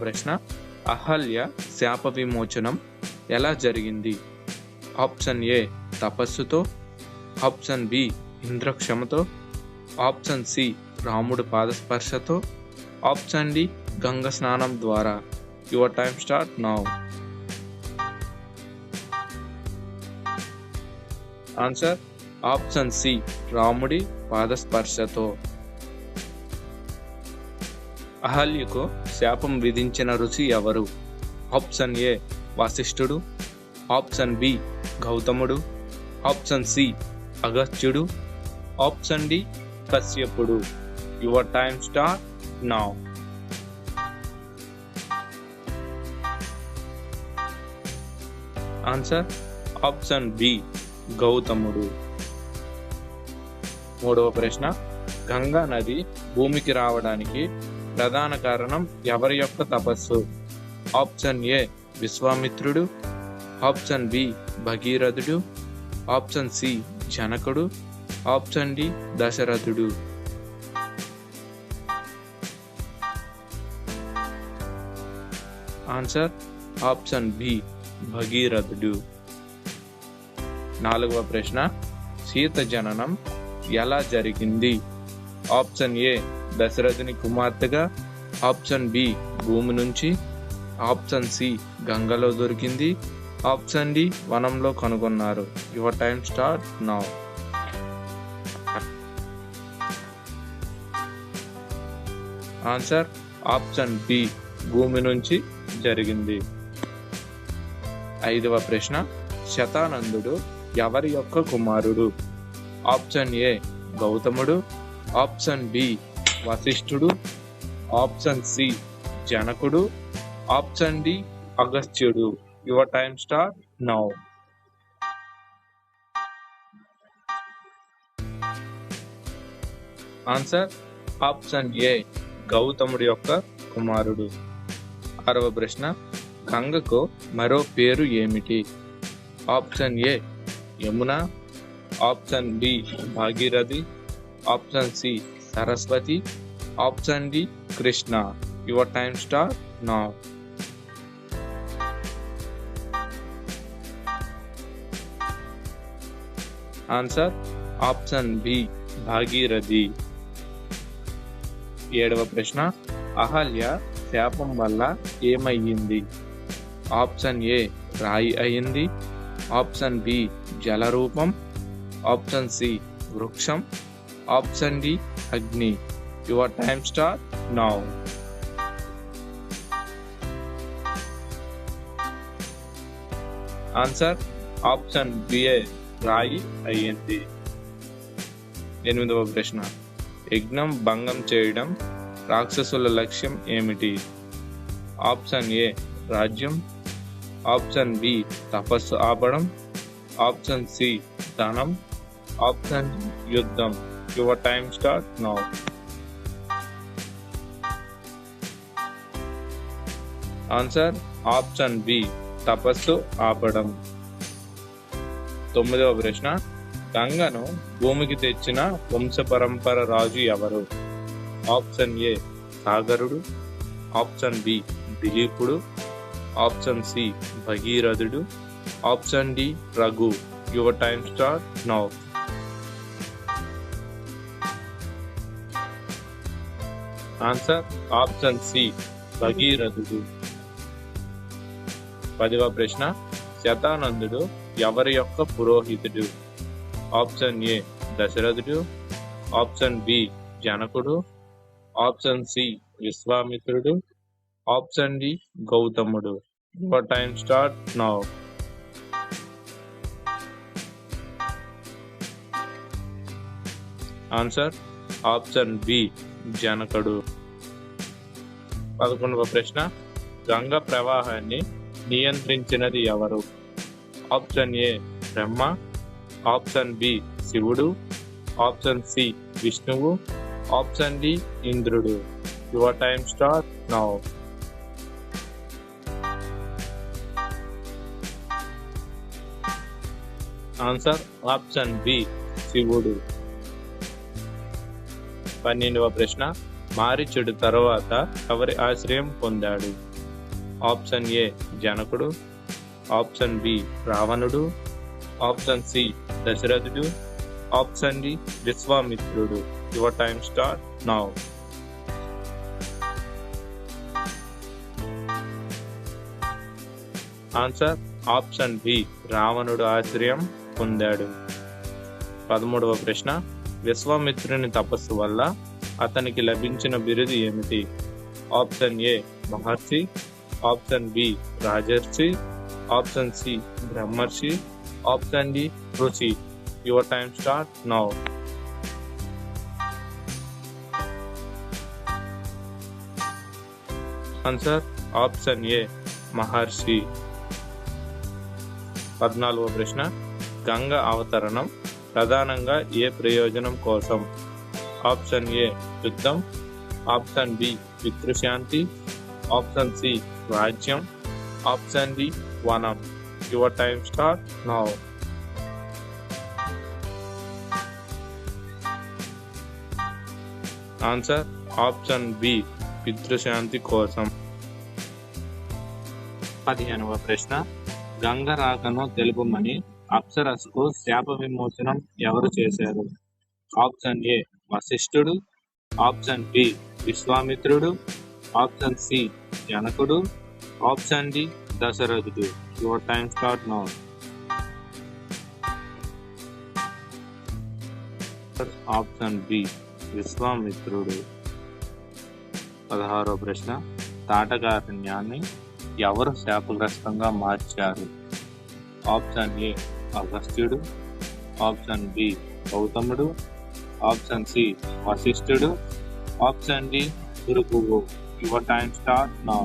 ప్రశ్న, అహల్య శాప విమోచనం ఎలా జరిగింది? ఆప్షన్ ఏ తపస్సుతో, ఆప్షన్ బి ఇంద్రక్షమతో, ఆప్షన్ సి రాముడు పాదస్పర్శతో, ఆప్షన్ డి గంగ స్నానం ద్వారా. Your time start now. Answer option C రాముడి పాదస్పర్శతో. అహల్యకు శాపం విధించిన ఋషి ఎవరు? ఆప్షన్ ఏ వశిష్ఠుడు, ఆప్షన్ బి గౌతముడు, ఆప్షన్ సి అగస్త్యుడు, ఆప్షన్ డి కశ్యపుడు. Your time start now. Answer option B గౌతముడు. మూడవ ప్రశ్న, గంగా నది భూమికి రావడానికి ప్రధాన కారణం ఎవరి యొక్క తపస్సు? ఆప్షన్ ఏ విశ్వామిత్రుడు, ఆప్షన్ బి భగీరథుడు, ఆప్షన్ సి జనకుడు, ఆప్షన్ డి దశరథుడు. ఆన్సర్ ఆప్షన్ బి భగీరథుడు. నాలుగవ ప్రశ్న, సీత జననం ఎలా జరిగింది? ఆప్షన్ ఏ దశరథుని కుమార్తెగా, ఆప్షన్ బి భూమి నుంచి, ఆప్షన్ సి గంగలో దొరికింది, ఆప్షన్ డి వనంలో కనుగొన్నారు. Your time start now. Answer option B భూమి నుంచి జరిగింది. ఐదవ ప్రశ్న, శతానందుడు ఎవరి యొక్క కుమారుడు? ఆప్షన్ ఏ గౌతముడు, ఆప్షన్ బి వశిష్ఠుడు, ఆప్షన్ సి జనకుడు, ఆప్షన్ డి అగస్త్యుడు. Your time start now. Answer option A గౌతముడి యొక్క కుమారుడు. ఆరవ ప్రశ్న, గంగకు మరో పేరు ఏమిటి? Option A Yamuna, option B Bhagirathi, option C Saraswati, option D Krishna. Your time start now. Answer option B Bhagirathi. ఏడవ ప్రశ్న, అహల్య శాపం వల్ల ఏమయ్యింది? ఆప్షన్ ఏ రాయి అయింది, ఆప్షన్ బి జలరూపం, ఆప్షన్ సి వృక్షం, ఆప్షన్ డి అగ్ని. Your time start now. Answer option B రాయి అయ్యింది. ఎనిమిదవ ప్రశ్న, యజ్ఞం భంగం చేయడం రాక్షసుల లక్ష్యం ఏమిటి? ఆప్షన్ ఏ రాజ్యం, ఆప్షన్ బి తపస్సు ఆపడం, ఆప్షన్ సి ధనం, ఆప్షన్ యుద్ధం. Your time start now. Answer option B తపస్సు ఆపడం. తొమ్మిదవ ప్రశ్న, గంగను భూమికి తెచ్చిన వంశపరంపర రాజు ఎవరు? ఆప్షన్ ఏ సాగరుడు, ఆప్షన్ బి దిలీపుడు, ఆప్షన్ సి భగీరథుడు, option D Raghu. Your time start now. Answer option C భగీరథుడు. 10వ ప్రశ్న, శతానందుడు ఎవరి యొక్క పురోహితుడు? ఆప్షన్ ఏ దశరథుడు, ఆప్షన్ బి జనకుడు, ఆప్షన్ సి విశ్వామిత్రుడు, ఆప్షన్ డి గౌతముడు. Your time start now. Answer option B జనకుడు. 11వ ప్రశ్న, గంగ ప్రవాహాన్ని నియంత్రించినది ఎవరు? Option A Brahma, option B శివుడు, ఆప్షన్ సి విష్ణువు, ఆప్షన్ డి ఇంద్రుడు. Your time start now. Answer option B శివుడు. 12వ ప్రశ్న, మారీచుడు తరువాత ఎవరి ఆశ్రయం పొందాడు? ఆప్షన్ ఏ జనకుడు, ఆప్షన్ బి రావణుడు, ఆప్షన్ సి దశరథుడు, ఆప్షన్ డి విశ్వామిత్రుడు. Your time start now. Answer option B రావణుడు ఆశ్రయం పొందాడు. 13వ ప్రశ్న, విశ్వామిత్రుని తపస్సు వల్ల అతనికి లభించిన బిరుదు ఏమిటి? ఆప్షన్ ఏ మహర్షి, ఆప్షన్ బి రాజర్షి, ఆప్షన్ సి బ్రహ్మర్షి, ఆప్షన్ డి ఋషి. Your time start now. Answer option A మహర్షి. 14వ ప్రశ్న, గంగ అవతరణం ప్రధానంగా ఏ ప్రయోజనం కోసం? ఆప్షన్ ఏ యుద్ధం, ఆప్షన్ బి పితృశాంతి, ఆప్షన్ సి రాజ్యం, ఆప్షన్ డి వనం. Your time start now. Answer option B పితృశాంతి కోసం. 15వ ప్రశ్న, గంగ రాకను తెలుపమని అప్సరస్కు శాప విమోచనం ఎవరు చేశారు? ఆప్షన్ ఏ వశిష్ఠుడు, ఆప్షన్ బి విశ్వామిత్రుడు, ఆప్షన్ సి జనకుడు, ఆప్షన్ డి దశరథుడు. Your time start now. Option B విశ్వామిత్రుడు. 16వ ప్రశ్న, తాటకారణ్యాన్ని ఎవరు శాపగ్రస్తంగా మార్చారు? ఆప్షన్ ఏ అగస్త్యుడు, ఆప్షన్ బి గౌతముడు, ఆప్షన్ సి వశిష్ఠుడు, ఆప్షన్ డి భృగువు. Your time start now.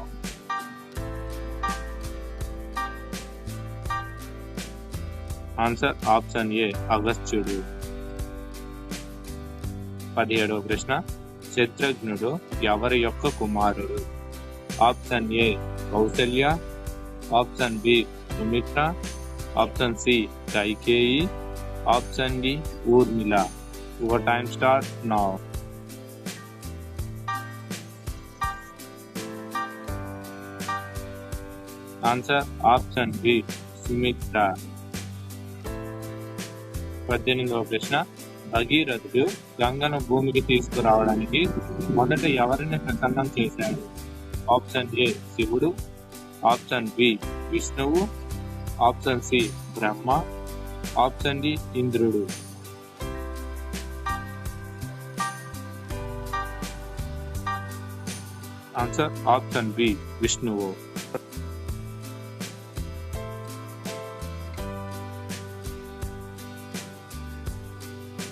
Answer option A అగస్త్యుడు. 17వ ప్రశ్న, శత్రుఘ్నుడు ఎవరి యొక్క కుమారుడు? Option A Kausalya, option B Sumitra, option C Kaikeyi, option D Urmila. Your time start now. Answer option B Sumitra. 18వ ప్రశ్న, భగీరథుడు గంగను భూమికి తీసుకురావడానికి మొదట ఎవరిని ప్రసన్నం చేశాడు? ఆప్షన్ ఏ శివుడు, ఆప్షన్ బి విష్ణువు, ఆప్షన్ సి బ్రహ్మ, ఆప్షన్ డి ఇంద్రుడు. ఆన్సర్ ఆప్షన్ బి విష్ణువు.